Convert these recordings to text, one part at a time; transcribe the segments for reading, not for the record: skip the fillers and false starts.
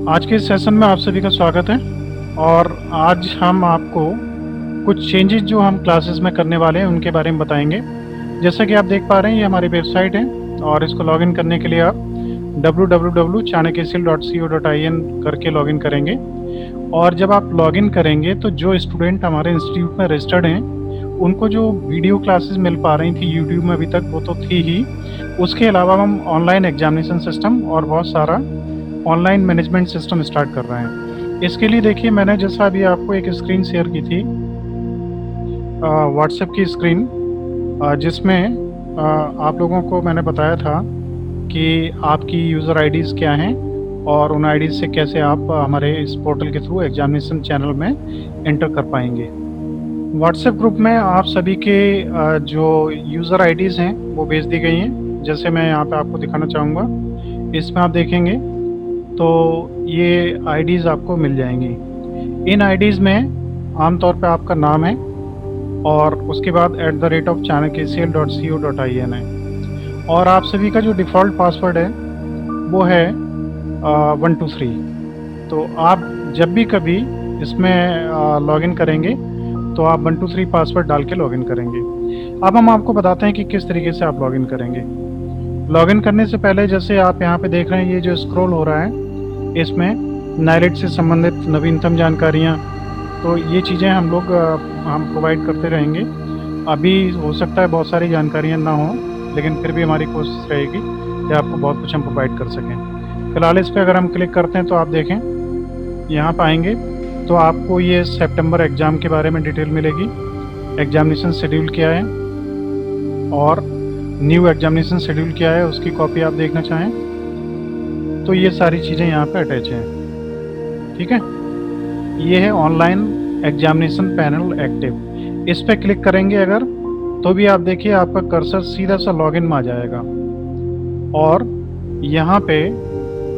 आज के इस सेशन में आप सभी का स्वागत है और आज हम आपको कुछ चेंजेस जो हम क्लासेस में करने वाले हैं उनके बारे में बताएंगे। जैसा कि आप देख पा रहे हैं ये हमारी वेबसाइट है और इसको लॉगिन करने के लिए आप www.chanakyasil.co.in करके लॉगिन करेंगे। और जब आप लॉगिन करेंगे तो जो स्टूडेंट हमारे इंस्टीट्यूट में रजिस्टर्ड हैं उनको जो वीडियो क्लासेस मिल पा रही थी यूट्यूब में अभी तक वो तो थी ही, उसके अलावा हम ऑनलाइन एग्जामिनेशन सिस्टम और बहुत सारा ऑनलाइन मैनेजमेंट सिस्टम स्टार्ट कर रहे हैं। इसके लिए देखिए मैंने जैसा अभी आपको एक स्क्रीन शेयर की थी व्हाट्सएप की स्क्रीन, जिसमें आप लोगों को मैंने बताया था कि आपकी यूज़र आईडीज़ क्या हैं और उन आईडीज़ से कैसे आप हमारे इस पोर्टल के थ्रू एग्जामिनेशन चैनल में एंटर कर पाएंगे। व्हाट्सएप ग्रुप में आप सभी के जो यूज़र आईडीज़ हैं वो भेज दी गई हैं, जैसे मैं यहाँ पे आपको दिखाना चाहूँगा। इसमें आप देखेंगे तो ये आईडीज़ आपको मिल जाएंगी। इन आईडीज़ में आमतौर पे आपका नाम है और उसके बाद @chanakyasil.co.in है और आप सभी का जो डिफ़ॉल्ट पासवर्ड है वो है 123। तो आप जब भी कभी इसमें लॉगिन करेंगे तो आप 123 पासवर्ड डाल के लॉगिन करेंगे। अब हम आपको बताते हैं कि किस तरीके से आप लॉगिन करेंगे। लॉगिन करने से पहले जैसे आप यहाँ पे देख रहे हैं ये जो स्क्रॉल हो रहा है इसमें नाइलेट से संबंधित नवीनतम जानकारियाँ, तो ये चीज़ें हम प्रोवाइड करते रहेंगे। अभी हो सकता है बहुत सारी जानकारियाँ ना हों, लेकिन फिर भी हमारी कोशिश रहेगी कि आपको बहुत कुछ हम प्रोवाइड कर सकें। फिलहाल इस पर अगर हम क्लिक करते हैं तो आप देखें यहाँ पर आएंगे तो आपको ये सितंबर एग्ज़ाम के बारे में डिटेल मिलेगी। एग्जामिनेशन शेड्यूल क्या है और न्यू एग्जामिनेशन शेड्यूल क्या है, उसकी कॉपी आप देखना चाहें तो ये सारी चीज़ें यहाँ पे अटैच हैं। ठीक है, ये है ऑनलाइन एग्जामिनेशन पैनल एक्टिव। इस पर क्लिक करेंगे अगर तो भी आप देखिए आपका कर्सर सीधा सा लॉगिन में आ जाएगा और यहाँ पे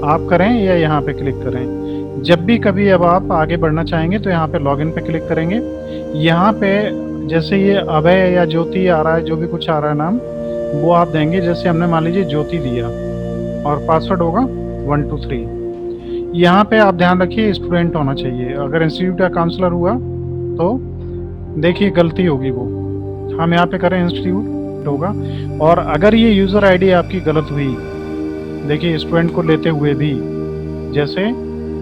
आप करें या यहाँ पे क्लिक करें। जब भी कभी अब आप आगे बढ़ना चाहेंगे तो यहाँ पे लॉगिन पे क्लिक करेंगे। यहाँ पे जैसे ये अभय या ज्योति आ रहा है, जो भी कुछ आ रहा है नाम वो आप देंगे। जैसे हमने मान लीजिए ज्योति दिया और पासवर्ड होगा 123। यहाँ पे आप ध्यान रखिए स्टूडेंट होना चाहिए। अगर इंस्टीट्यूट का काउंसलर हुआ तो देखिए गलती होगी, वो हम यहाँ पे करें इंस्टीट्यूट होगा। और अगर ये यूज़र आईडी आपकी गलत हुई, देखिए स्टूडेंट को लेते हुए भी, जैसे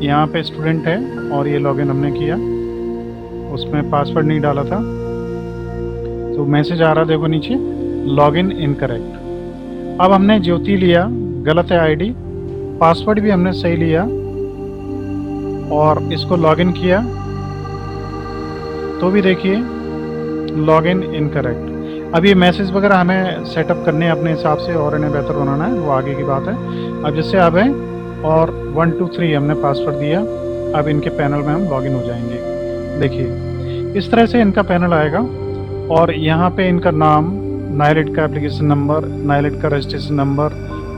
यहाँ पे स्टूडेंट है और ये लॉगिन हमने किया, उसमें पासवर्ड नहीं डाला था तो मैसेज आ रहा देखो नीचे लॉगिन इनकरेक्ट। अब हमने ज्योति लिया, गलत है आईडी, पासवर्ड भी हमने सही लिया और इसको लॉगिन किया तो भी देखिए लॉगिन इनकरेक्ट। अब ये मैसेज वगैरह हमें सेटअप करने हैं अपने हिसाब से और इन्हें बेहतर बनाना है, वो आगे की बात है। अब जैसे अब है और 123 हमने पासवर्ड दिया, अब इनके पैनल में हम लॉगिन हो जाएंगे। देखिए इस तरह से इनका पैनल आएगा और यहाँ पे इनका नाम, नाइलेट का एप्लीकेशन नंबर, नाइलेट का रजिस्ट्रेशन नंबर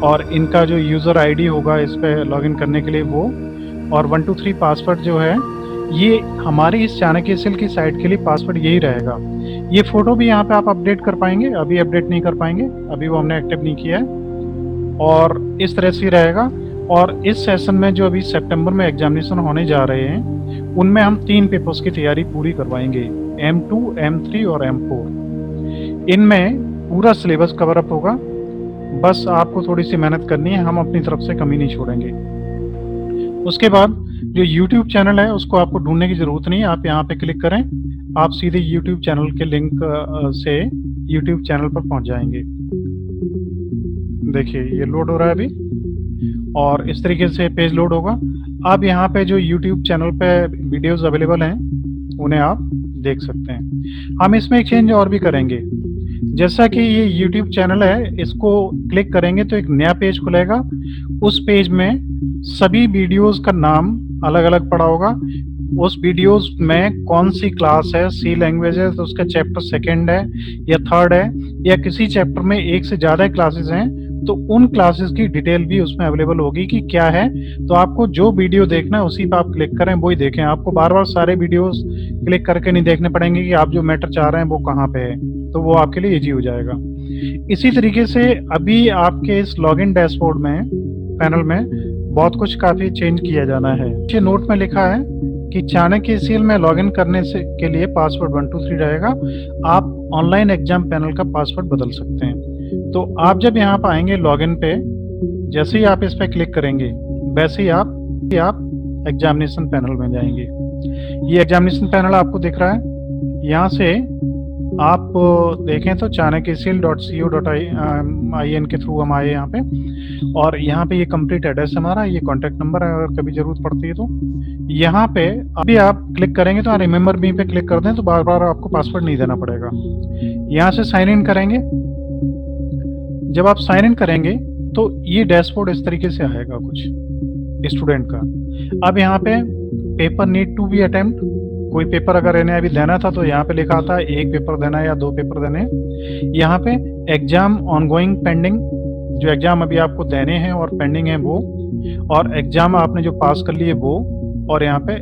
और इनका जो यूज़र आईडी होगा इस पर लॉगिन करने के लिए वो, और 123 पासवर्ड जो है ये हमारी इस चाणक्यशील की साइट के लिए पासवर्ड यही रहेगा। ये फ़ोटो भी यहाँ पे आप अपडेट कर पाएंगे, अभी अपडेट नहीं कर पाएंगे, अभी वो हमने एक्टिव नहीं किया है। और इस तरह से रहेगा। और इस सेशन में जो अभी सितंबर में एग्जामिनेशन होने जा रहे हैं उनमें हम 3 पेपर्स की तैयारी पूरी करवाएंगे, M2, M3 और M4। इनमें पूरा सिलेबस कवर अप होगा, बस आपको थोड़ी सी मेहनत करनी है, हम अपनी तरफ से कमी नहीं छोड़ेंगे। उसके बाद जो YouTube चैनल है उसको आपको ढूंढने की ज़रूरत नहीं है, आप यहाँ पे क्लिक करें, आप सीधे YouTube चैनल के लिंक से YouTube चैनल पर पहुँच जाएंगे। देखिए ये लोड हो रहा है अभी और इस तरीके से पेज लोड होगा। अब यहाँ पे जो YouTube चैनल पे वीडियोस अवेलेबल हैं उन्हें आप देख सकते हैं। हम इसमें एक चेंज और भी करेंगे। जैसा कि ये YouTube चैनल है, इसको क्लिक करेंगे तो एक नया पेज खुलेगा। उस पेज में सभी वीडियोस का नाम अलग अलग पड़ा होगा। उस वीडियोस में कौन सी क्लास है, सी लैंग्वेज है तो उसका चैप्टर 2nd है या 3rd है, या किसी चैप्टर में एक से ज़्यादा क्लासेस हैं तो उन क्लासेस की डिटेल भी उसमें अवेलेबल होगी कि क्या है। तो आपको जो वीडियो देखना है उसी पर आप क्लिक करें, वही देखें। आपको बार बार सारे वीडियोस क्लिक करके नहीं देखने पड़ेंगे कि आप जो मैटर चाह रहे हैं वो कहाँ पे है, तो वो आपके लिए ईजी हो जाएगा। इसी तरीके से अभी आपके इस लॉगिन डैशबोर्ड में पैनल में बहुत कुछ काफ़ी चेंज किया जाना है। ये नोट में लिखा है कि चाणक्य सील में लॉगिन करने से के लिए पासवर्ड 123 रहेगा। आप ऑनलाइन एग्जाम पैनल का पासवर्ड बदल सकते हैं। तो आप जब यहाँ पर आएंगे लॉगिन पे, जैसे ही आप इस पर क्लिक करेंगे वैसे ही आप एग्जामिनेशन पैनल में जाएंगे। ये एग्जामिनेशन पैनल आपको दिख रहा है। यहाँ से आप देखें तो chanakyaseal.co.in के थ्रू हम आए यहाँ पे, और यहाँ पे ये कंप्लीट एड्रेस हमारा, ये कॉन्टैक्ट नंबर है अगर कभी जरूरत पड़ती है तो। यहाँ पे अभी आप क्लिक करेंगे तो रिमेंबर मी पे क्लिक कर दें तो बार बार आपको पासवर्ड नहीं देना पड़ेगा। यहाँ से साइन इन करेंगे। जब आप साइन इन करेंगे तो ये डैशबोर्ड इस तरीके से आएगा कुछ स्टूडेंट का। अब यहाँ पे paper need to be attempt, कोई पेपर अगर इन्हें अभी देना था तो यहाँ पे लिखा था 1 पेपर देना है या 2 पेपर देने हैं। यहाँ पे एग्जाम ऑनगोइंग पेंडिंग, जो एग्जाम अभी आपको देने हैं और पेंडिंग है वो, और एग्जाम आपने जो पास कर लिए वो, और यहाँ पे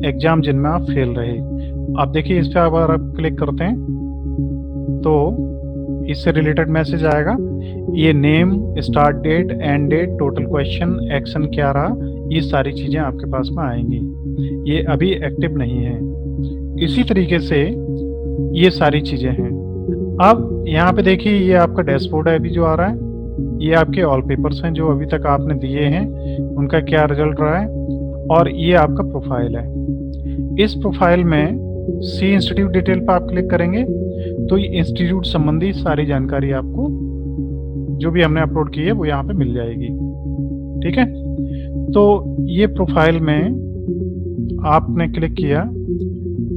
एग्जाम जिनमें आप फेल रहे। आप देखिए इस पर अगर आप क्लिक करते हैं तो इससे रिलेटेड मैसेज आएगा। ये name, start date, end date, total question, action क्या रहा, ये सारी चीज़ें आपके पास में आएंगी। ये अभी एक्टिव नहीं है। इसी तरीके से ये सारी चीज़ें हैं। अब यहाँ पे देखिए ये आपका डैशबोर्ड है अभी जो आ रहा है। ये आपके ऑल पेपर्स हैं जो अभी तक आपने दिए हैं, उनका क्या रिजल्ट रहा है, और ये आपका प्रोफाइल है। इस प्रोफाइल में सी इंस्टीट्यूट डिटेल पर आप क्लिक करेंगे तो ये इंस्टीट्यूट संबंधी सारी जानकारी आपको जो भी हमने अपलोड की है वो यहाँ पे मिल जाएगी। ठीक है, तो ये प्रोफाइल में आपने क्लिक किया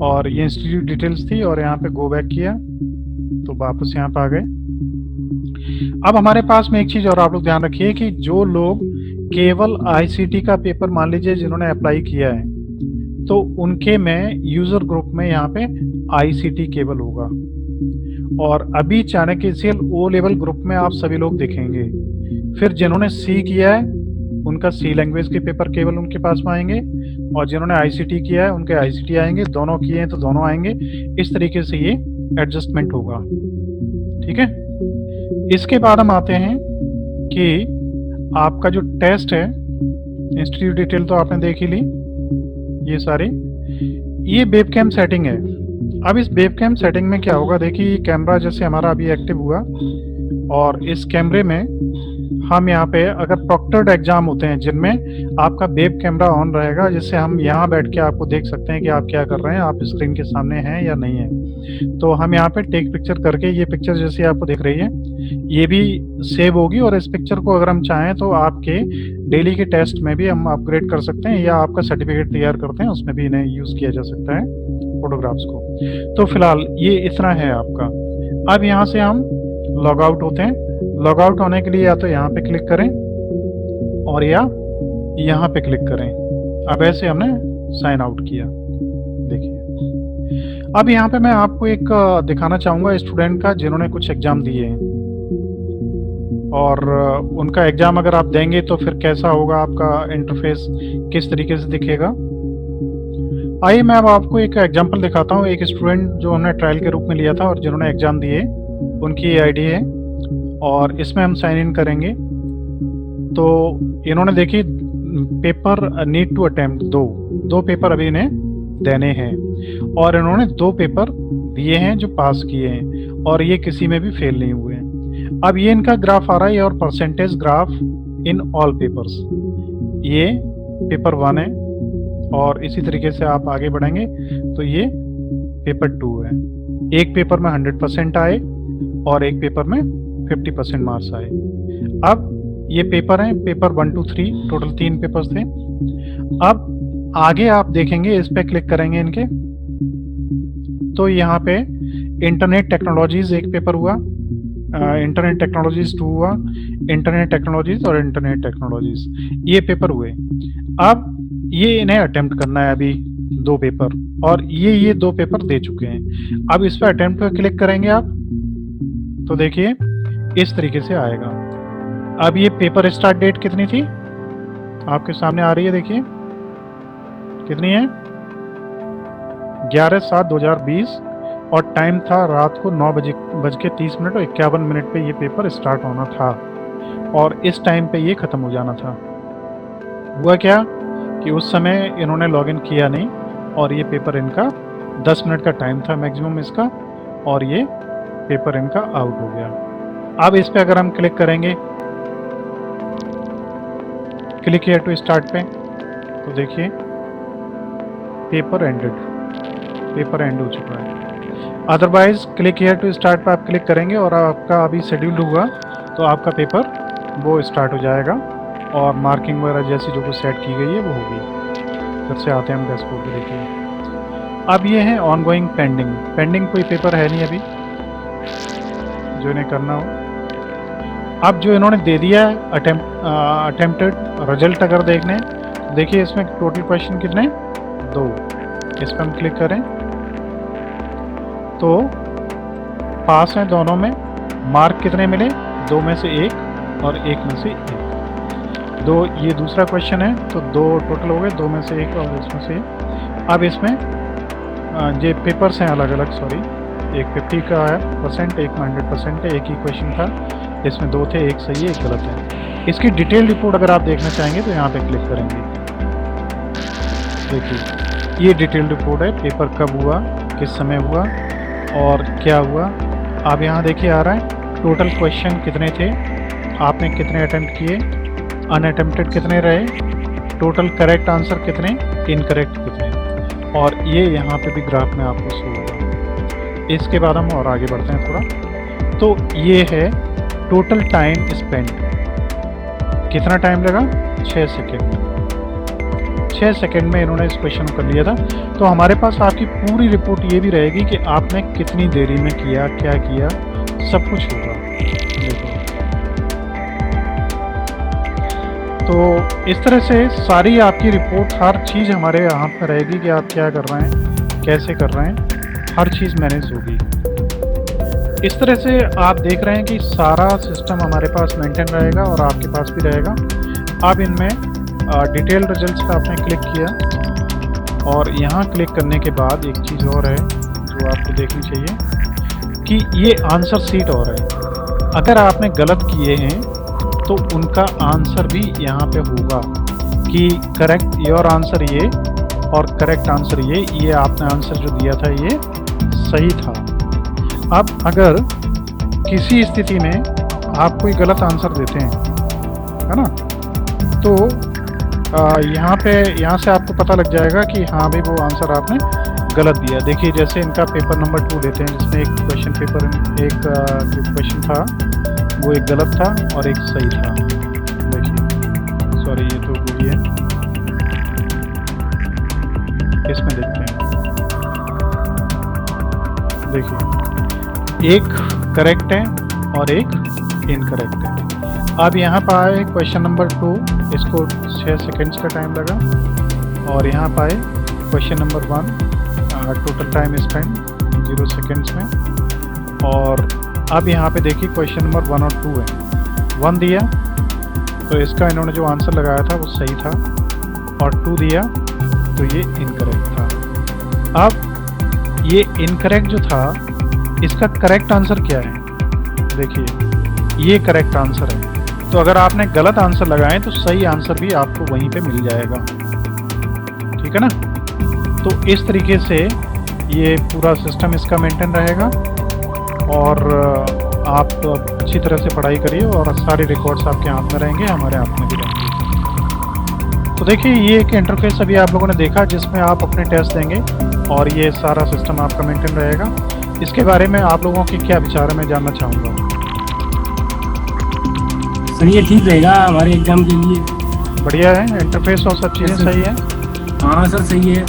और ये इंस्टीट्यूट डिटेल्स थी, और यहाँ पे गो बैक किया तो वापस यहाँ पे आ गए। अब हमारे पास में एक चीज और आप लोग ध्यान रखिए कि जो लोग केवल आईसीटी का पेपर मान लीजिए जिन्होंने अप्लाई किया है तो उनके में यूजर ग्रुप में यहाँ पे आईसीटी केवल होगा, और अभी Chanakya seal O level group में आप सभी लोग दिखेंगे। फिर जिन्होंने सी किया है उनका सी लैंग्वेज के पेपर केवल उनके पास में आएंगे, और जिन्होंने आईसीटी किया है उनके आईसीटी आएंगे, दोनों किए हैं तो दोनों आएंगे। इस तरीके से ये एडजस्टमेंट होगा। ठीक है, इसके बाद हम आते हैं कि आपका जो टेस्ट है, इंस्टीट्यूट डिटेल तो आपने देख ही ली ये सारी। ये वेबकैम सेटिंग है। अब इस वेबकैम सेटिंग में क्या होगा, देखिए कैमरा जैसे हमारा अभी एक्टिव हुआ, और इस कैमरे में हम यहाँ पे अगर प्रॉक्टर्ड एग्जाम होते हैं जिनमें आपका वेब कैमरा ऑन रहेगा, जिससे हम यहाँ बैठ के आपको देख सकते हैं कि आप क्या कर रहे हैं, आप स्क्रीन के सामने हैं या नहीं है। तो हम यहाँ पे टेक पिक्चर करके, ये पिक्चर जैसे आपको दिख रही है ये भी सेव होगी, और इस पिक्चर को अगर हम चाहें तो आपके डेली के टेस्ट में भी हम अपग्रेड कर सकते हैं, या आपका सर्टिफिकेट तैयार करते हैं उसमें भी इन्हें यूज किया जा सकता है फोटोग्राफ्स को। तो फिलहाल ये इतना है आपका। अब यहाँ से हम लॉग आउट होते हैं। लॉग आउट होने के लिए या तो यहाँ पे क्लिक करें और या यहाँ पे क्लिक करें। अब ऐसे हमने साइन आउट किया। देखिए अब यहाँ पे मैं आपको एक दिखाना चाहूँगा स्टूडेंट का जिन्होंने कुछ एग्जाम दिए हैं, और उनका एग्जाम अगर आप देंगे तो फिर कैसा होगा, आपका इंटरफेस किस तरीके से दिखेगा। आइए मैं अब आपको एक एग्जांपल दिखाता हूँ। एक स्टूडेंट जो हमने ट्रायल के रूप में लिया था और जिन्होंने एग्जाम दिए, उनकी ये आईडी है, और इसमें हम साइन इन करेंगे। तो इन्होंने देखिए पेपर नीड टू अटेम्प्ट दो पेपर अभी इन्हें देने हैं, और इन्होंने 2 पेपर दिए हैं जो पास किए हैं, और ये किसी में भी फेल नहीं हुए हैं। अब ये इनका ग्राफ आ रहा है, और percentage graph in all papers, ये पेपर 1 है, और इसी तरीके से आप आगे बढ़ेंगे तो ये पेपर 2 है। एक पेपर में 100% आए और एक पेपर में 50% मार्क्स आए। अब ये पेपर हैं, पेपर 1 2 3, टोटल 3 पेपर्स थे। अब आगे आप देखेंगे, इस पे क्लिक करेंगे इनके, तो यहाँ पे इंटरनेट टेक्नोलॉजीज एक पेपर हुआ, इंटरनेट टेक्नोलॉजीज 2 हुआ, इंटरनेट टेक्नोलॉजीज और इंटरनेट टेक्नोलॉजीज, ये पेपर हुए। अब ये इन्हें अटेम्प्ट करना है अभी 2 पेपर, और ये 2 पेपर दे चुके हैं। अब इस पर अटेम्प्ट पर क्लिक करेंगे आप, तो देखिए इस तरीके से आएगा। अब ये पेपर स्टार्ट डेट कितनी थी आपके सामने आ रही है, देखिए कितनी है, 11/7/2020, और टाइम था रात को 9:30 और 51 पे ये पेपर स्टार्ट होना था, और इस टाइम पे ये खत्म हो जाना था। हुआ क्या कि उस समय इन्होंने लॉगिन किया नहीं और ये पेपर इनका 10 मिनट का टाइम था मैक्सिमम इसका, और ये पेपर इनका आउट हो गया। अब इस पे अगर हम क्लिक करेंगे, क्लिक हियर टू स्टार्ट पे, तो देखिए पेपर एंडेड, पेपर एंड हो चुका है। Otherwise click here to start पे आप क्लिक करेंगे और आपका अभी शेड्यूल्ड हुआ तो आपका पेपर वो स्टार्ट हो जाएगा और मार्किंग वगैरह जैसी जो कुछ सेट की गई है वो होगी। फिर से आते हैं हम डैशबोर्ड पे, देखिए अब ये है ऑनगोइंग पेंडिंग। पेंडिंग कोई पेपर है नहीं अभी जो इन्हें करना हो। अब जो इन्होंने दे दिया है अटेम्प्टेड रिजल्ट अगर देखने, देखिए इसमें टोटल क्वेश्चन कितने, 2। इस पर हम क्लिक करें तो पास हैं दोनों में। मार्क कितने मिले, 2 में से 1 और 1 में से 1। 2 ये दूसरा क्वेश्चन है तो 2 टोटल हो गए, 2 में से 1 और इसमें से 1। अब इसमें ये पेपर्स हैं अलग अलग, सॉरी, एक 50 का है परसेंट, एक में 100% है। एक ही क्वेश्चन था, इसमें 2 थे, एक सही है एक गलत है। इसकी डिटेल रिपोर्ट अगर आप देखना चाहेंगे तो यहाँ पे क्लिक करेंगे। देखिए ये डिटेल रिपोर्ट है, पेपर कब हुआ, किस समय हुआ और क्या हुआ। आप यहाँ देखिए आ रहा है टोटल क्वेश्चन कितने थे, आपने कितने अटेम्प्ट किए, अनअटेम्प्टेड कितने रहे, टोटल करेक्ट आंसर कितने, इनकरेक्ट कितने, और ये यहाँ पे भी ग्राफ में आपको शो होगा। इसके बाद हम और आगे बढ़ते हैं थोड़ा। तो ये है टोटल टाइम स्पेंड, कितना टाइम लगा, 6 सेकेंड। 6 सेकेंड में इन्होंने इस क्वेश्चन को कर लिया था। तो हमारे पास आपकी पूरी रिपोर्ट ये भी रहेगी कि आपने कितनी देरी में किया, क्या किया, सब कुछ होगा। देखो तो इस तरह से सारी आपकी रिपोर्ट, हर चीज़ हमारे यहाँ पर रहेगी कि आप क्या कर रहे हैं, कैसे कर रहे हैं, हर चीज़ मैनेज होगी। इस तरह से आप देख रहे हैं कि सारा सिस्टम हमारे पास मेंटेन रहेगा और आपके पास भी रहेगा। अब इनमें डिटेल रिजल्ट्स पे आपने क्लिक किया और यहाँ क्लिक करने के बाद एक चीज़ और है जो आपको देखनी चाहिए कि ये आंसर सीट और है। अगर आपने गलत किए हैं तो उनका आंसर भी यहाँ पे होगा कि करेक्ट योर आंसर ये और करेक्ट आंसर ये आपने आंसर जो दिया था ये सही था। अब अगर किसी स्थिति में आप कोई गलत आंसर देते हैं, है ना, तो यहाँ से आपको पता लग जाएगा कि हाँ भाई वो आंसर आपने गलत दिया। देखिए जैसे इनका पेपर नंबर 2 लेते हैं जिसमें एक क्वेश्चन पेपर, एक जो क्वेश्चन था वो एक गलत था और एक सही था। देखिए सॉरी ये तो वही है, इसमें देखते हैं। देखिए एक करेक्ट है और एक इनकरेक्ट है। अब यहाँ पर आए क्वेश्चन नंबर 2, इसको 6 सेकेंड्स का टाइम लगा, और यहाँ पर आए question number 1, total time spend 0 seconds में। और अब यहाँ पे देखिए क्वेश्चन नंबर 1 और 2 है। 1 दिया तो इसका इन्होंने जो आंसर लगाया था वो सही था, और 2 दिया तो ये इनकरेक्ट था। अब ये इनकरेक्ट जो था इसका करेक्ट आंसर क्या है, देखिए ये करेक्ट आंसर है। तो अगर आपने गलत आंसर लगाए तो सही आंसर भी आपको वहीं पे मिल जाएगा, ठीक है ना। तो इस तरीके से ये पूरा सिस्टम इसका मेंटेन रहेगा और आप अच्छी तरह से पढ़ाई करिए और सारे रिकॉर्ड्स आपके हाथ में रहेंगे, हमारे हाथ में भी रहेंगे। तो देखिए ये एक इंटरफेस अभी आप लोगों ने देखा जिसमें आप अपने टेस्ट देंगे और ये सारा सिस्टम आपका मेंटेन रहेगा। इसके बारे में आप लोगों के क्या विचार है मैं जानना चाहूँगा। सर ये ठीक रहेगा हमारे एग्जाम के लिए, बढ़िया है, इंटरफेस और सब चीज़ें सही है। हाँ सर सही है।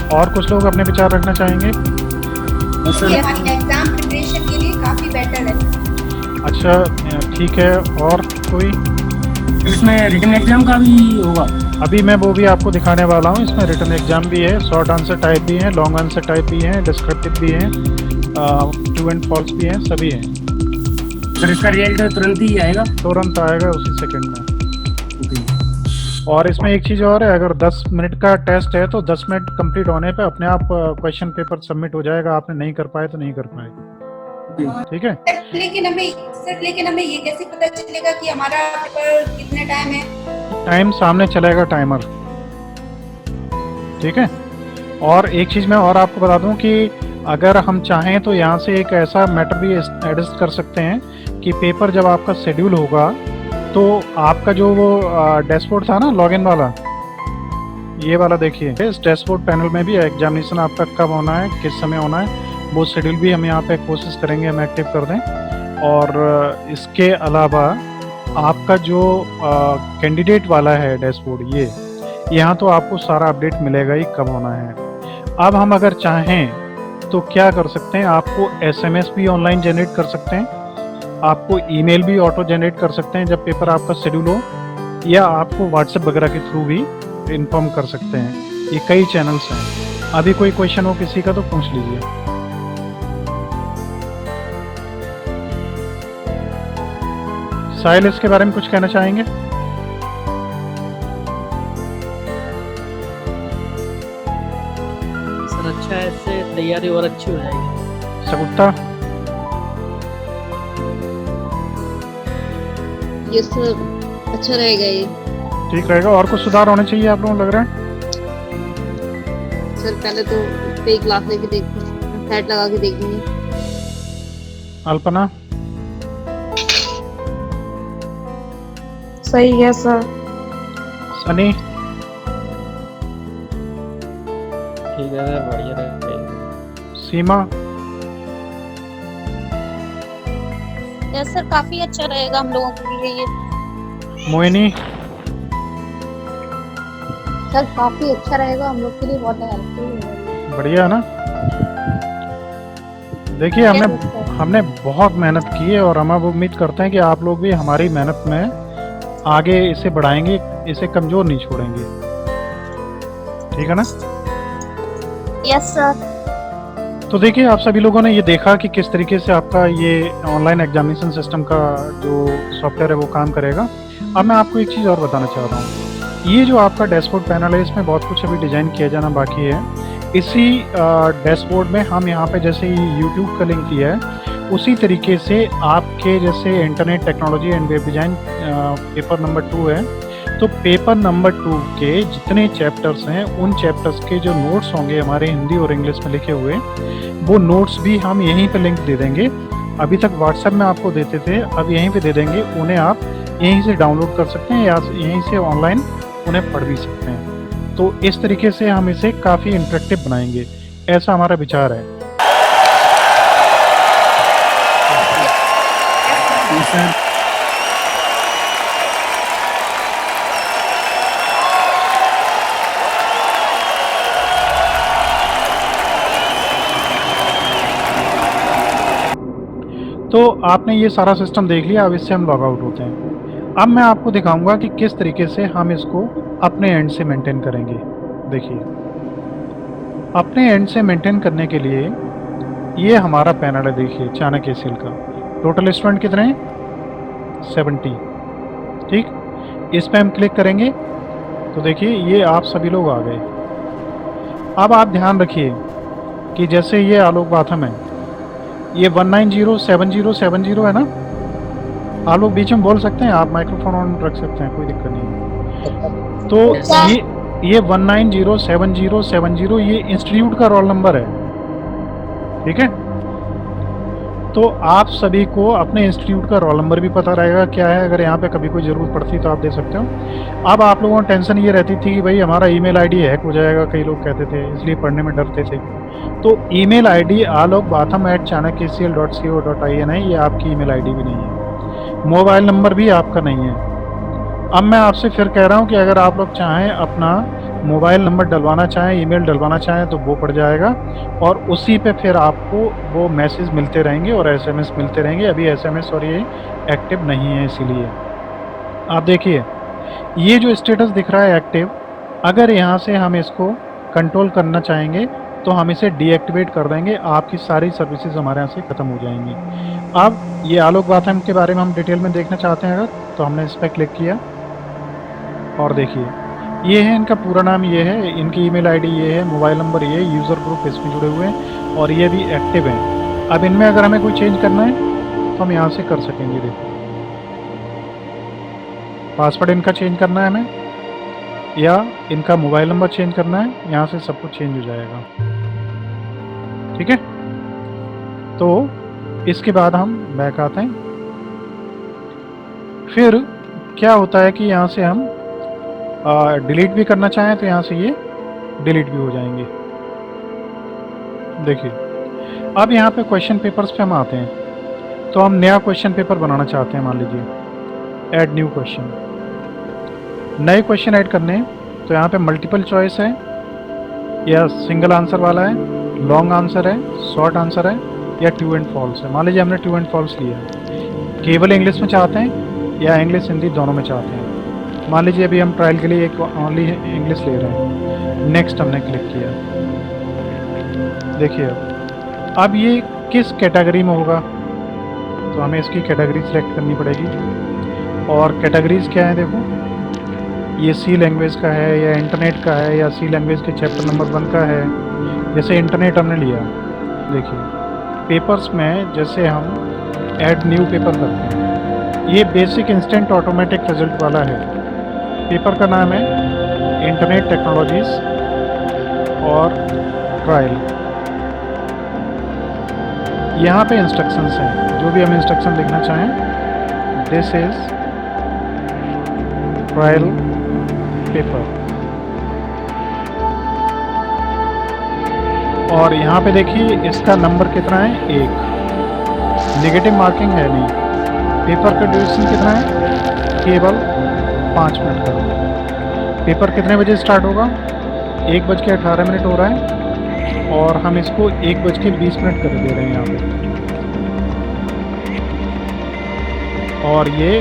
और कुछ लोग अपने विचार रखना चाहेंगे। ये हमारी एग्जाम प्रिपरेशन के लिए काफी बेटर है। अच्छा ठीक है, और कोई इसमें रिटन एग्जाम का भी होगा? अभी मैं वो भी आपको दिखाने वाला हूँ। इसमें रिटन एग्जाम भी है, शॉर्ट आंसर टाइप भी है, लॉन्ग आंसर टाइप भी है, डिस्क्रिप्टिव भी है, ट्रू एंड फॉल्स भी है, सभी हैं। सर इसका रिजल्ट तुरंत ही आएगा? तुरंत आएगा उसी सेकंड में। और इसमें एक चीज़ और है, अगर 10 मिनट का टेस्ट है तो 10 मिनट कंप्लीट होने पे अपने आप क्वेश्चन पेपर सबमिट हो जाएगा। आपने नहीं कर पाए तो नहीं कर पाए। ठीक है। लेकिन हमें ये कैसे पता चलेगा कि हमारा पेपर कितने टाइम है? टाइम सामने चलेगा, टाइमर। ठीक है। और एक चीज़ मैं और आपको बता दूं कि अगर हम चाहें तो यहाँ से एक ऐसा मैटर भी एडजस्ट कर सकते हैं कि पेपर जब आपका शेड्यूल होगा तो आपका जो वो डैशबोर्ड था ना लॉगिन वाला, ये वाला देखिए, इस डैशबोर्ड पैनल में भी एग्जामिनेशन आपका कब होना है, किस समय होना है, वो शेड्यूल भी हम यहाँ पे कोशिश करेंगे हम एक्टिव कर दें। और इसके अलावा आपका जो कैंडिडेट वाला है डैशबोर्ड, ये यहाँ तो आपको सारा अपडेट मिलेगा ही कब होना है। अब हम अगर चाहें तो क्या कर सकते हैं, आपको एसएमएस भी ऑनलाइन जनरेट कर सकते हैं, आपको ईमेल भी ऑटो जनरेट कर सकते हैं जब पेपर आपका शेड्यूल हो, या आपको व्हाट्सएप वगैरह के थ्रू भी इन्फॉर्म कर सकते हैं। ये कई चैनल्स हैं। अभी कोई क्वेश्चन हो किसी का तो पूछ लीजिए। साहिल, इसके बारे में कुछ कहना चाहेंगे? सर अच्छा है, इससे तैयारी और अच्छी हो जाएगी। सगुप्ता? ये सर अच्छा रहेगा ये। ठीक रहेगा। और कुछ सुधार होने चाहिए आप लोगों को लग रहा है? सर पहले तो पे क्लास लेके देखते हैं, सेट लगा के देखेंगे। अल्पना? सही है सर। सनी? ठीक है सर, बढ़िया रहेगा। सीमा? यस सर, काफी अच्छा रहेगा हम लोगों के लिए ये। मोहिनी? सर काफी अच्छा रहेगा हम लोग के लिए, बहुत हेल्पफुल होगा। बढ़िया है ना? देखिए हमने बहुत मेहनत की है और हम अब उम्मीद करते हैं कि आप लोग भी हमारी मेहनत में आगे इसे बढ़ाएंगे, इसे कमजोर नहीं छोड़ेंगे। ठीक है ना? Yes sir. तो देखिए आप सभी लोगों ने ये देखा कि किस तरीके से आपका ये ऑनलाइन एग्जामिनेशन सिस्टम का जो सॉफ्टवेयर है वो काम करेगा। अब मैं आपको एक चीज़ और बताना चाह रहा हूँ। ये जो आपका डैशबोर्ड पैनल है, इसमें बहुत कुछ अभी डिजाइन किया जाना बाकी है। इसी डैशबोर्ड में हम यहाँ पे जैसे यूट्यूब का लिंक दिया है, उसी तरीके से आपके जैसे internet technology and web design paper number 2 है, तो पेपर नंबर 2 के जितने चैप्टर्स हैं उन चैप्टर्स के जो नोट्स होंगे हमारे हिंदी और इंग्लिश में लिखे हुए, वो नोट्स भी हम यहीं पे लिंक दे देंगे। अभी तक व्हाट्सएप में आपको देते थे, अब यहीं पे दे देंगे। उन्हें आप यहीं से डाउनलोड कर सकते हैं या यहीं से ऑनलाइन उन्हें पढ़ भी सकते हैं। तो इस तरीके से हम इसे काफ़ी इंटरेक्टिव बनाएंगे, ऐसा हमारा विचार है। सर तो आपने ये सारा सिस्टम देख लिया, अब इससे हम लॉग आउट होते हैं। अब मैं आपको दिखाऊंगा कि किस तरीके से हम इसको अपने एंड से मेंटेन करेंगे। देखिए अपने एंड से मेंटेन करने के लिए ये हमारा पैनल है, देखिए चाणक्य सील का। टोटल स्टूडेंट कितने हैं? 70। ठीक, इस पे हम क्लिक करेंगे तो देखिए ये आप सभी लोग आ गए। अब आप ध्यान रखिए कि जैसे ये आलोक बाथम है, ये 1907070 है ना। आप लोग बीच में बोल सकते हैं, आप माइक्रोफोन ऑन रख सकते हैं, कोई दिक्कत नहीं है। तो ये 1907070 ये इंस्टीट्यूट का रोल नंबर है। ठीक है, तो आप सभी को अपने इंस्टीट्यूट का रोल नंबर भी पता रहेगा क्या है। अगर यहाँ पे कभी कोई ज़रूरत पड़ती तो आप दे सकते हो। अब आप लोगों को टेंशन ये रहती थी कि भाई हमारा ईमेल आईडी हैक हो जाएगा, कई लोग कहते थे, इसलिए पढ़ने में डरते थे। तो ईमेल आईडी alokbatham@chanakcl.co.in है, ये आपकी ईमेल आईडी भी नहीं है। मोबाइल नंबर भी आपका नहीं है। अब मैं आपसे फिर कह रहा हूँ कि अगर आप लोग चाहें अपना मोबाइल नंबर डलवाना चाहें, ईमेल डलवाना चाहें तो वो पड़ जाएगा, और उसी पे फिर आपको वो मैसेज मिलते रहेंगे और एसएमएस मिलते रहेंगे। अभी एसएमएस और ये एक्टिव नहीं है, इसीलिए आप देखिए ये जो स्टेटस दिख रहा है एक्टिव, अगर यहाँ से हम इसको कंट्रोल करना चाहेंगे तो हम इसे डीएक्टिवेट कर देंगे, आपकी सारी सर्विसेज हमारे यहाँ से ख़त्म हो जाएंगी। अब ये आलोक बाथम के बारे में हम डिटेल में देखना चाहते हैं अगर, तो हमने इस पर क्लिक किया और देखिए ये है इनका पूरा नाम, ये है इनकी ईमेल आईडी, ये है मोबाइल नंबर, ये यूज़र ग्रुप इसमें जुड़े हुए हैं और ये भी एक्टिव हैं। अब इनमें अगर हमें कोई चेंज करना है तो हम यहाँ से कर सकेंगे। देखो पासवर्ड इनका चेंज करना है हमें, या इनका मोबाइल नंबर चेंज करना है, यहाँ से सब कुछ चेंज हो जाएगा। ठीक है, तो इसके बाद हम बैक आते हैं। फिर क्या होता है कि यहाँ से हम डिलीट भी करना चाहें तो यहाँ से ये डिलीट भी हो जाएंगे। देखिए अब यहाँ पे क्वेश्चन पेपर्स पे हम आते हैं। तो हम नया क्वेश्चन पेपर बनाना चाहते हैं, मान लीजिए ऐड न्यू क्वेश्चन, नए क्वेश्चन ऐड करने हैं। तो यहाँ पे मल्टीपल चॉइस है, या सिंगल आंसर वाला है, लॉन्ग आंसर है, शॉर्ट आंसर है, या ट्रू एंड फॉल्स है। मान लीजिए हमने ट्रू एंड फॉल्स लिया, केवल इंग्लिश में चाहते हैं या इंग्लिश हिंदी दोनों में चाहते हैं। मान लीजिए अभी हम ट्रायल के लिए एक ओनली इंग्लिश ले रहे हैं। नेक्स्ट हमने क्लिक किया। देखिए अब ये किस कैटेगरी में होगा, तो हमें इसकी कैटेगरी सिलेक्ट करनी पड़ेगी। और कैटेगरीज क्या है, देखो ये सी लैंग्वेज का है, या इंटरनेट का है, या सी लैंग्वेज के चैप्टर नंबर 1 का है। जैसे इंटरनेट हमने लिया, देखिए पेपर्स में जैसे हम ऐड न्यू पेपर करते हैं, ये बेसिक इंस्टेंट ऑटोमेटिक रिजल्ट वाला है। पेपर का नाम है इंटरनेट टेक्नोलॉजीज और ट्रायल। यहाँ पे इंस्ट्रक्शंस हैं, जो भी हम इंस्ट्रक्शन लिखना चाहें। This is trial paper. और यहाँ पे देखिए इसका नंबर कितना है, 1। नेगेटिव मार्किंग है नहीं। पेपर का ड्यूरेशन कितना है, केवल 5 मिनट का। पेपर कितने बजे स्टार्ट होगा, 1:18 हो रहा है, और हम इसको 1:20 कर दे रहे हैं यहाँ पे। और ये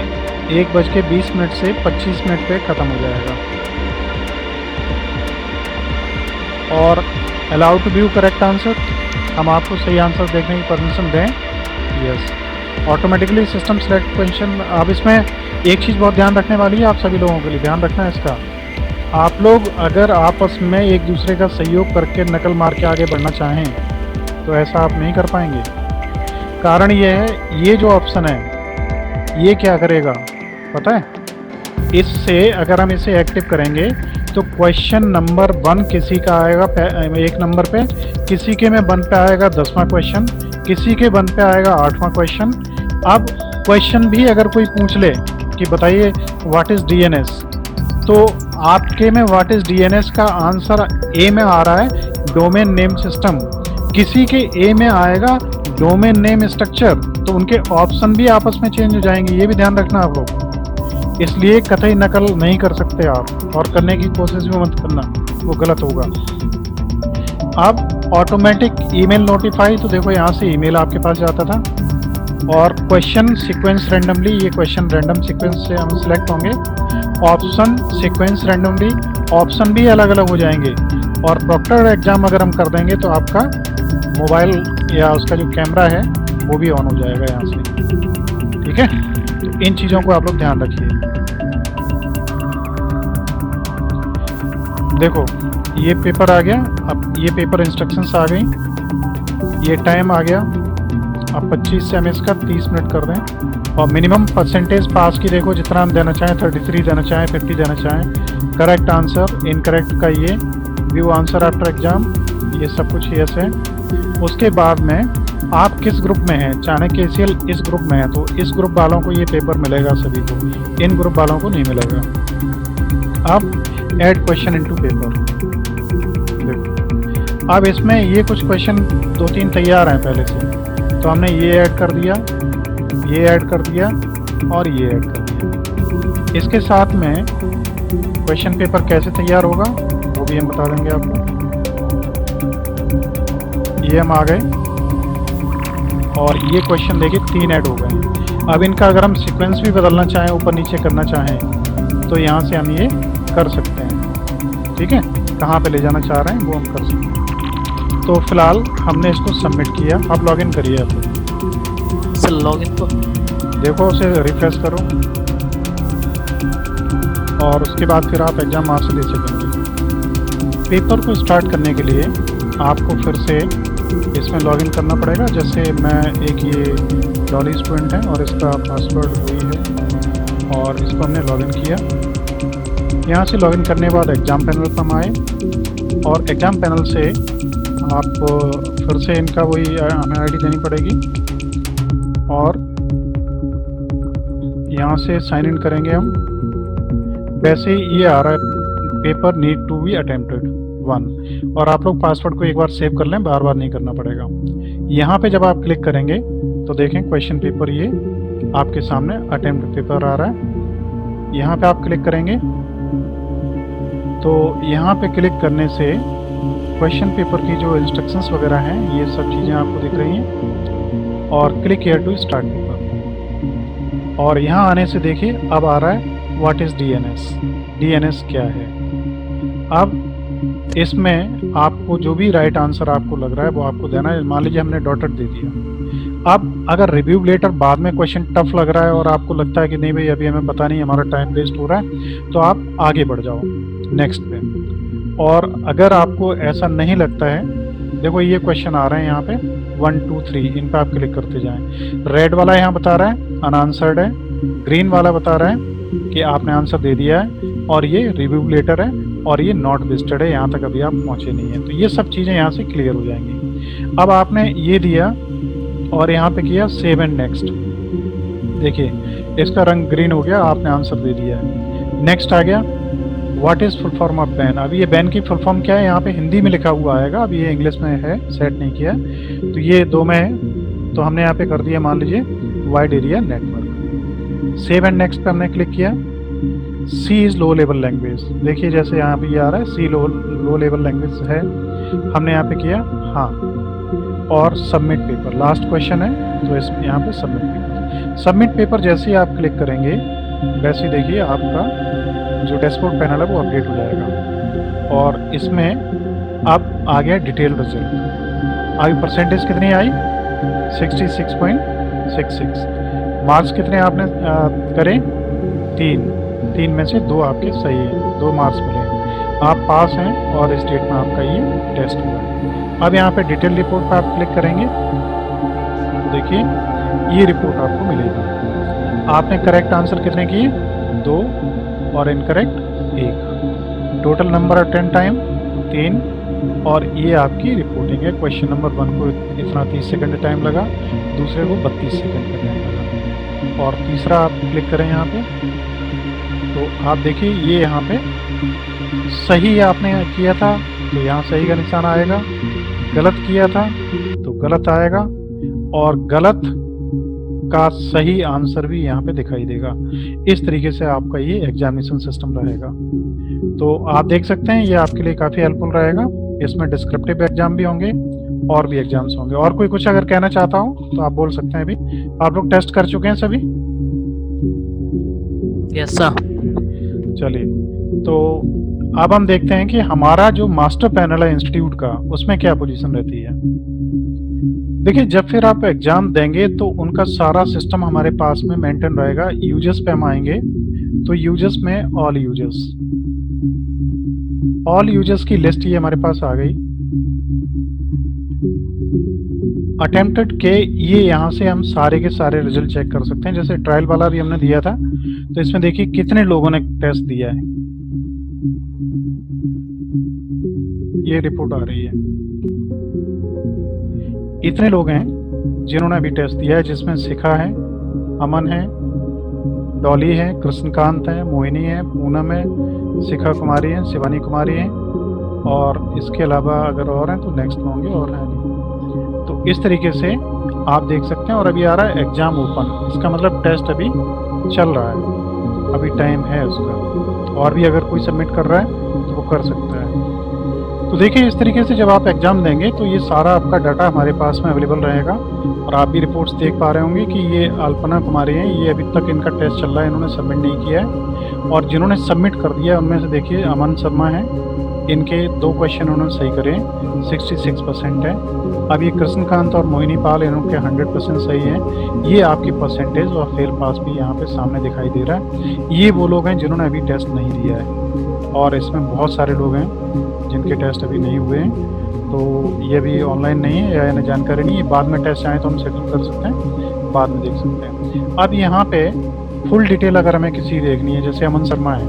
1:20 से 25 मिनट पे ख़त्म हो जाएगा। और allow to view correct answer, हम आपको सही आंसर देखने की परमिशन दें। Yes, automatically system select question. अब इसमें एक चीज़ बहुत ध्यान रखने वाली है, आप सभी लोगों के लिए ध्यान रखना है इसका। आप लोग अगर आपस में एक दूसरे का सहयोग करके नकल मार के आगे बढ़ना चाहें तो ऐसा आप नहीं कर पाएंगे। कारण ये है, ये जो ऑप्शन है ये क्या करेगा पता है, इससे अगर हम इसे एक्टिव करेंगे तो क्वेश्चन नंबर 1 किसी का आएगा 1 नंबर पे, किसी के में 1 पे आएगा 10वां क्वेश्चन, किसी के 1 पे आएगा 8वां क्वेश्चन। अब क्वेश्चन भी अगर कोई पूछ ले कि बताइए व्हाट इज़ डीएनएस, तो आपके में व्हाट इज़ डीएनएस का आंसर ए में आ रहा है डोमेन नेम सिस्टम, किसी के ए में आएगा डोमेन नेम स्ट्रक्चर, तो उनके ऑप्शन भी आपस में चेंज हो जाएंगे। ये भी ध्यान रखना आप लोग, इसलिए कतई नकल नहीं कर सकते आप, और करने की कोशिश भी मत करना, वो गलत होगा। अब ऑटोमेटिक ईमेल नोटिफाई, तो देखो यहाँ से ईमेल आपके पास जाता था। और क्वेश्चन सीक्वेंस रैंडमली, ये क्वेश्चन रैंडम सीक्वेंस से हम सिलेक्ट होंगे। ऑप्शन सीक्वेंस रैंडमली, ऑप्शन भी अलग अलग हो जाएंगे। और प्रॉक्टर एग्जाम अगर हम कर देंगे तो आपका मोबाइल या उसका जो कैमरा है वो भी ऑन हो जाएगा यहाँ से। ठीक है, तो इन चीज़ों को आप लोग ध्यान रखिए। देखो ये पेपर आ गया, अब ये पेपर इंस्ट्रक्शंस आ गई, ये टाइम आ गया। अब 25 से हम इसका 30 मिनट कर दें। और मिनिमम परसेंटेज पास की देखो, जितना हम देना चाहें, 33 देना चाहें, 50 देना चाहें। करेक्ट आंसर, इनकरेक्ट का ये, व्यू आंसर आफ्टर एग्जाम, ये सब कुछ यस है। उसके बाद में आप किस ग्रुप में हैं, चाहे KCL इस ग्रुप में है तो इस ग्रुप वालों को ये पेपर मिलेगा सभी को, इन ग्रुप वालों को नहीं मिलेगा। अब ऐड क्वेश्चन इनटू पेपर, देखो अब इसमें ये कुछ क्वेश्चन 2-3 तैयार हैं पहले से, तो हमने ये ऐड कर दिया, ये ऐड कर दिया और ये ऐड कर दिया। इसके साथ में क्वेश्चन पेपर कैसे तैयार होगा वो भी हम बता देंगे आपको। ये हम आ गए और ये क्वेश्चन देखिए 3 ऐड हो गए। अब इनका अगर हम सीक्वेंस भी बदलना चाहें, ऊपर नीचे करना चाहें, तो यहाँ से हम ये कर सकते हैं। ठीक है, कहाँ पे ले जाना चाह रहे हैं वो हम कर सकते हैं। तो फिलहाल हमने इसको सबमिट किया। अब लॉगिन करिए आप लोग। सर लॉगिन तो देखो उसे रिफ्रेश करो और उसके बाद फिर आप एग्ज़ाम वहाँ से दे सकेंगे। पेपर को स्टार्ट करने के लिए आपको फिर से इसमें लॉगिन करना पड़ेगा। जैसे मैं एक ये डॉली स्टूडेंट है और इसका पासवर्ड वही है और इसको हमने लॉगिन किया। यहाँ से लॉगिन करने के बाद एग्ज़ाम पैनल पर हम आए और एग्ज़ाम पैनल से आप फिर से इनका वही हमें आईडी देनी पड़ेगी और यहाँ से साइन इन करेंगे हम। वैसे ही ये आ रहा है paper need to be attempted 1 और आप लोग पासवर्ड को एक बार सेव कर लें, बार बार नहीं करना पड़ेगा। यहाँ पे जब आप क्लिक करेंगे तो देखें क्वेश्चन पेपर ये आपके सामने अटेम्प्ट पेपर आ रहा है। यहाँ पे आप क्लिक करेंगे तो यहाँ पे क्लिक करने से क्वेश्चन पेपर की जो इंस्ट्रक्शंस वगैरह हैं ये सब चीज़ें आपको दिख रही हैं और click here to start paper. और यहाँ आने से देखिए अब आ रहा है व्हाट इज़ डीएनएस। डीएनएस क्या है? अब इसमें आपको जो भी राइट आंसर आपको लग रहा है वो आपको देना है। मान लीजिए हमने डॉटेड दे दिया। अब अगर रिव्यू लेटर बाद में क्वेश्चन टफ लग रहा है और आपको लगता है कि नहीं भाई अभी हमें पता नहीं, हमारा टाइम वेस्ट हो रहा है, तो आप आगे बढ़ जाओ नेक्स्ट पे। और अगर आपको ऐसा नहीं लगता है, देखो ये क्वेश्चन आ रहे हैं यहाँ पे 1 2 3, इन पे आप क्लिक करते जाएं। रेड वाला यहाँ बता रहा है अनआंसर्ड है, ग्रीन वाला बता रहा है कि आपने आंसर दे दिया है और ये रिव्यू लेटर है और ये नॉट विजिटेड है, यहाँ तक अभी आप पहुँचे नहीं हैं। तो ये सब चीज़ें यहाँ से क्लियर हो जाएंगी। अब आपने ये दिया और यहाँ पे किया सेव एंड नेक्स्ट। देखिए इसका रंग ग्रीन हो गया, आपने आंसर दे दिया है। नेक्स्ट आ गया what is full form of ban. अभी ये बैन की फुल फॉर्म क्या है यहाँ पे हिंदी में लिखा हुआ आएगा, अभी ये इंग्लिश में है, सेट नहीं किया। तो ये 2 में है तो हमने यहाँ पे कर दिया मान लीजिए wide area network. Save and next पे हमने क्लिक किया। सी इज़ लो लेवल लैंग्वेज। देखिए जैसे यहाँ पे ये आ रहा है सी लो लेवल लैंग्वेज है, हमने यहाँ पे किया हाँ। और सबमिट पेपर लास्ट क्वेश्चन है तो इस यहाँ पे सबमिट पेपर। सबमिट पेपर जैसे ही आप क्लिक करेंगे वैसे ही देखिए आपका जो डैशबोर्ड पैनल है वो अपडेट हो जाएगा और इसमें अब आ गया डिटेल रिजल्ट। अभी परसेंटेज कितनी आई 66.66। मार्क्स कितने आपने करें 3 में से 2 आपके सही है, 2 मार्क्स मिले। आप पास हैं और इस डेट में आपका ये टेस्ट हुआ। अब यहाँ पे डिटेल रिपोर्ट पर आप क्लिक करेंगे तो देखिए ये रिपोर्ट आपको मिलेगी। आपने करेक्ट आंसर कितने किए 2 और incorrect 1। Total number attend time 3 और ये आपकी रिपोर्टिंग है। क्वेश्चन नंबर 1 को इतना 30 सेकंड टाइम लगा, दूसरे को 32 सेकंड का टाइम लगा। और तीसरा आप क्लिक करें यहाँ पे तो आप देखिए ये यहाँ पे सही आपने किया था तो यहाँ सही का निशान आएगा, गलत किया था तो गलत आएगा और गलत का सही आंसर भी यहाँ पे दिखाई देगा। इस तरीके से आपका ये एग्जामिनेशन सिस्टम रहेगा। तो आप देख सकते हैं ये आपके लिए काफ़ी हेल्पफुल रहेगा। इसमें डिस्क्रिप्टिव एग्जाम भी होंगे और भी एग्जाम्स होंगे। और कोई कुछ अगर कहना चाहता हो तो आप बोल सकते हैं। अभी आप लोग टेस्ट कर चुके हैं सभी? Yes sir. चलिए तो अब हम देखते हैं कि हमारा जो मास्टर पैनल है इंस्टीट्यूट का उसमें क्या पोजीशन रहती है। देखिए जब फिर आप एग्जाम देंगे तो उनका सारा सिस्टम हमारे पास में मेंटेन रहेगा। यूजर्स पे हम आएंगे तो यूजर्स में ऑल यूजर्स की लिस्ट ये हमारे पास आ गई। अटेम्प्टेड के ये यहाँ से हम सारे के सारे रिजल्ट चेक कर सकते हैं। जैसे ट्रायल वाला भी हमने दिया था तो इसमें देखिए कितने लोगों ने टेस्ट दिया है, ये रिपोर्ट आ रही है। इतने लोग हैं जिन्होंने अभी टेस्ट दिया है, जिसमें शिखा है, अमन है, डॉली है, कृष्णकांत है, मोहिनी है, पूनम है, शिखा कुमारी है, शिवानी कुमारी है और इसके अलावा अगर और हैं तो नेक्स्ट में होंगे और हैं नहीं। तो इस तरीके से आप देख सकते हैं। और अभी आ रहा है एग्जाम ओपन, इसका मतलब टेस्ट अभी चल रहा है, अभी टाइम है उसका। और भी अगर कोई सबमिट कर रहा है तो वो कर सकता है। तो देखिए इस तरीके से जब आप एग्ज़ाम देंगे तो ये सारा आपका डाटा हमारे पास में अवेलेबल रहेगा। और आप भी रिपोर्ट्स देख पा रहे होंगे कि ये अल्पना कुमारी हैं, ये अभी तक इनका टेस्ट चल रहा है, इन्होंने सबमिट नहीं किया है। और जिन्होंने सबमिट कर दिया है उनमें से देखिए अमन शर्मा हैं, इनके 2 क्वेश्चन उन्होंने सही करे, 66% है। अब ये कृष्णकांत और मोहिनी पाल इनके 100% सही हैं। ये आपकी परसेंटेज और फेल पास भी यहाँ पे सामने दिखाई दे रहा है। ये वो लोग हैं जिन्होंने अभी टेस्ट नहीं दिया है। और इसमें बहुत सारे लोग हैं जिनके टेस्ट अभी नहीं हुए हैं, तो ये भी ऑनलाइन नहीं है या इन्हें जानकारी नहीं है। बाद में टेस्ट आए तो हम सेटल कर सकते हैं, बाद में देख सकते हैं। अब यहाँ पे फुल डिटेल अगर हमें किसी देखनी है, जैसे अमन शर्मा है,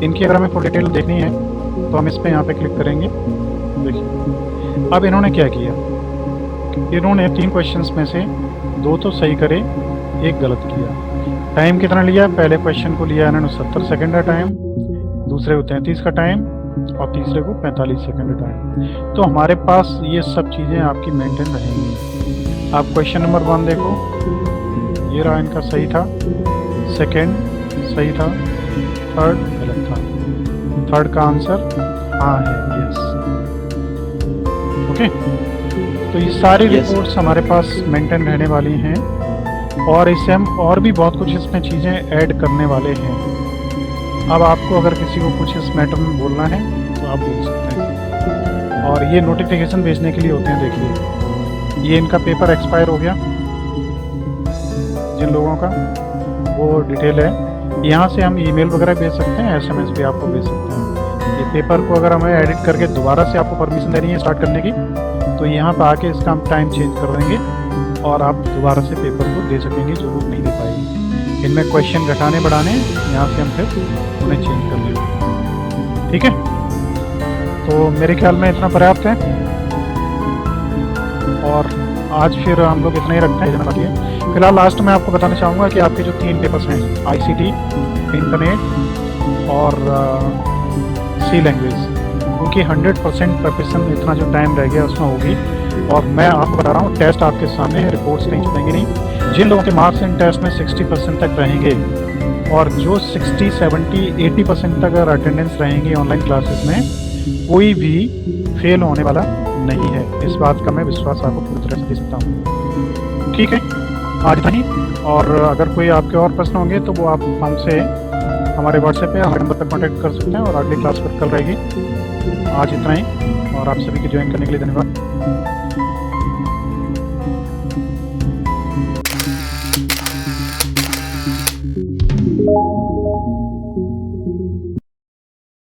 इनकी अगर हमें फुल डिटेल देखनी है तो हम इस पर यहाँ पे क्लिक करेंगे। देखिए अब इन्होंने क्या किया, इन्होंने 3 क्वेश्चंस में से 2 तो सही करे, 1 गलत किया। टाइम कितना लिया, पहले क्वेश्चन को लिया इन्होंने 70 सेकेंड का टाइम, दूसरे को 33 का टाइम और तीसरे को 45 सेकेंड का टाइम। तो हमारे पास ये सब चीज़ें आपकी मेंटेन रहेंगी। आप क्वेश्चन नंबर 1 देखो, ये रहा इनका सही था, सेकेंड सही था, थर्ड गलत था, थर्ड का आंसर हाँ है, यस। ओके, तो ये सारी रिपोर्ट्स हमारे पास मेंटेन रहने वाली हैं और इससे हम और भी बहुत कुछ इसमें चीज़ें ऐड करने वाले हैं। अब आपको अगर किसी को कुछ इस मैटर में बोलना है तो आप बोल सकते हैं। और ये नोटिफिकेशन भेजने के लिए होते हैं। देखिए ये इनका पेपर एक्सपायर हो गया, जिन लोगों का वो डिटेल है। यहाँ से हम ईमेल वगैरह भेज सकते हैं, SMS भी आपको भेज सकते हैं। ये पेपर को अगर हमें एडिट करके दोबारा से आपको परमिशन देनी है स्टार्ट करने की, तो यहाँ पर आके इसका हम टाइम चेंज कर देंगे और आप दोबारा से पेपर को दे सकेंगे जो लोग नहीं दे पाएंगे। इनमें क्वेश्चन घटाने बढ़ाने यहाँ से हम फिर उन्हें चेंज कर लेंगे। ठीक है, तो मेरे ख्याल में इतना पर्याप्त है और आज फिर हम लोग इतना ही रखते हैं, बाकी है। फिलहाल लास्ट में आपको बताना चाहूँगा कि आपके जो 3 पेपर्स हैं, ICT, इंटरनेट और C लैंग्वेज, उनकी 100% प्रिपरेशन इतना जो टाइम रह गया उसमें होगी। और मैं आपको बता रहा हूँ टेस्ट आपके सामने है, रिपोर्ट्स कहीं छुपेंगे नहीं। जिन लोगों के मार्क्स इन टेस्ट में 60% तक रहेंगे और जो 60, 70, 80% तक अगर अटेंडेंस रहेंगी ऑनलाइन क्लासेस में, कोई भी फेल होने वाला नहीं है। इस बात का मैं विश्वास आपको पूरी तरह से दे सकता हूँ। ठीक है, आज इतना ही। और अगर कोई आपके और प्रश्न होंगे तो वो आप हमसे हमारे व्हाट्सएप पे हमारे नंबर पर कॉन्टैक्ट कर सकते हैं और अगली क्लास पर कल रहेगी। आज इतना ही और आप सभी के ज्वाइन करने के लिए धन्यवाद।